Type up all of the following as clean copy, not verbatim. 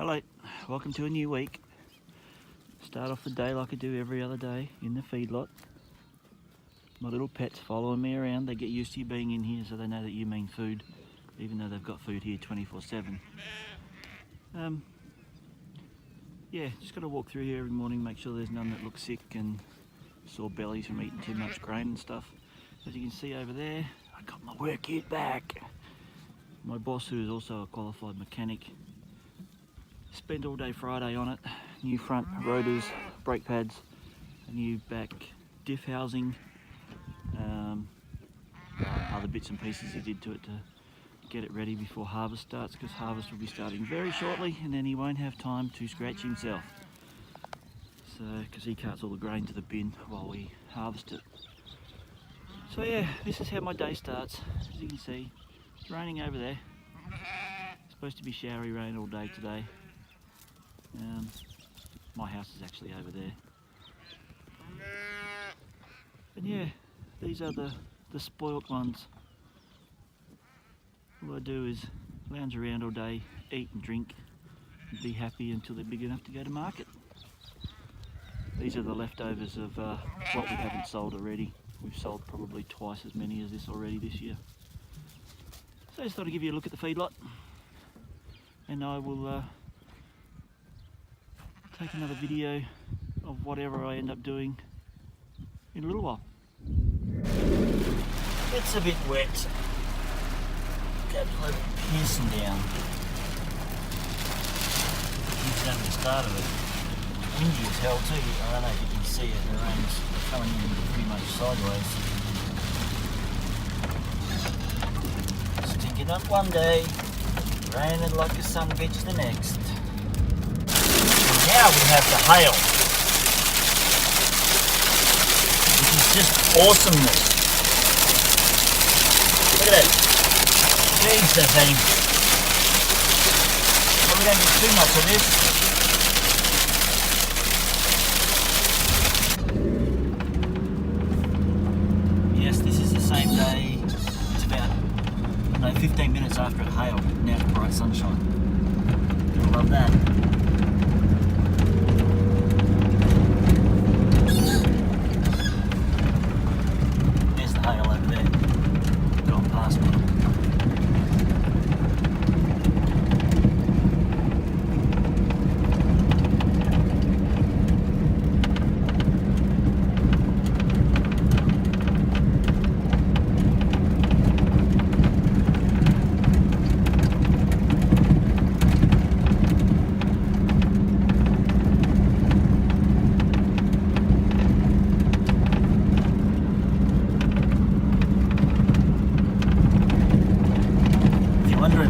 Hello, welcome to a new week. Start off the day like I do every other day in the feedlot. My little pets following me around. They get used to you being in here, so they know that you mean food, even though they've got food here 24/7. Yeah, just got to walk through here every morning, make sure there's none that look sick and sore bellies from eating too much grain and stuff. As you can see over there, I got my work kit back. My boss, who is also a qualified mechanic, spent all day Friday on it. New front rotors, brake pads, a new back diff housing, other bits and pieces he did to it to get it ready before harvest starts, because harvest will be starting very shortly and then he won't have time to scratch himself. So, because he carts all the grain to the bin while we harvest it. So yeah, this is how my day starts. As you can see, it's raining over there. It's supposed to be showery rain all day today. My house is actually over there. And yeah, these are the spoilt ones. All I do is lounge around all day, eat and drink, and be happy until they're big enough to go to market. These are the leftovers of what we haven't sold already. We've sold probably twice as many as this already this year. So I just thought I'd give you a look at the feedlot, and I will take another video of whatever I end up doing in a little while. It's a bit wet. Absolutely piercing down. It's only the start of it. Windy as hell too. I don't know if you can see it. The rain's coming in pretty much sideways. Stinking up one day, raining like a sun bitch the next. Now we have the hail, which is just awesomeness. Look at that. Jesus, well, we don't get too much of this. Yes, this is the same day. It's about 15 minutes after it hailed. Now it's bright sunshine. I love that.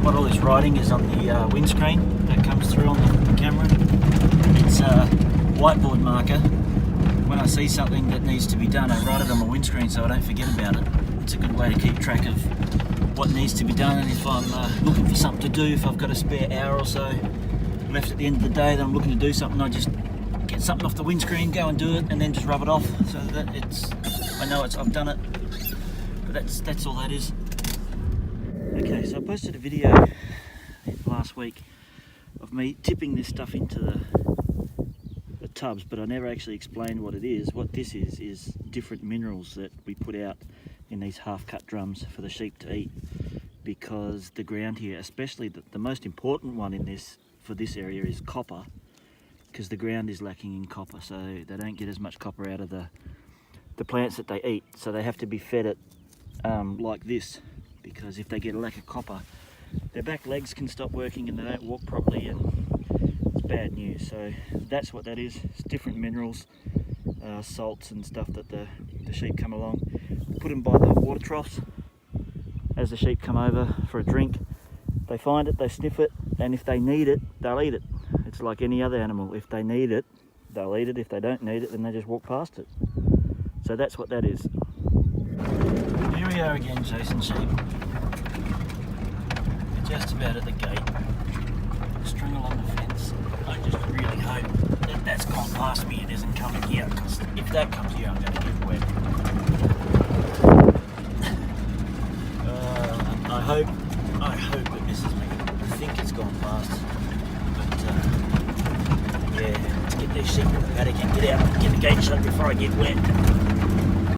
What all this writing is on the windscreen that comes through on the camera. It's a whiteboard marker. When I see something that needs to be done, I write it on my windscreen so I don't forget about it. It's a good way to keep track of what needs to be done, and if I'm looking for something to do, if I've got a spare hour or so left at the end of the day that I'm looking to do something, I just get something off the windscreen, go and do it, and then just rub it off so that I know I've done it. But that's all that is. Okay, so I posted a video last week of me tipping this stuff into the tubs, but I never actually explained what it is. What this is different minerals that we put out in these half-cut drums for the sheep to eat, because the ground here, especially the most important one in this for this area, is copper, because the ground is lacking in copper, so they don't get as much copper out of the plants that they eat, so they have to be fed it like this. Because if they get a lack of copper, their back legs can stop working and they don't walk properly, and it's bad news. So that's what that is. It's different minerals, salts and stuff that the sheep come along. Put them by the water troughs as the sheep come over for a drink. They find it, they sniff it, and if they need it, they'll eat it. It's like any other animal. If they need it, they'll eat it. If they don't need it, then they just walk past it. So that's what that is. Here we are again, chasing sheep. We're just about at the gate. String along the fence. I just really hope that that's gone past me and isn't coming here, because if that comes here, I'm going to get wet. I hope it misses me. I think it's gone past, but sheep in the paddock and get out and get the gate shut before I get wet.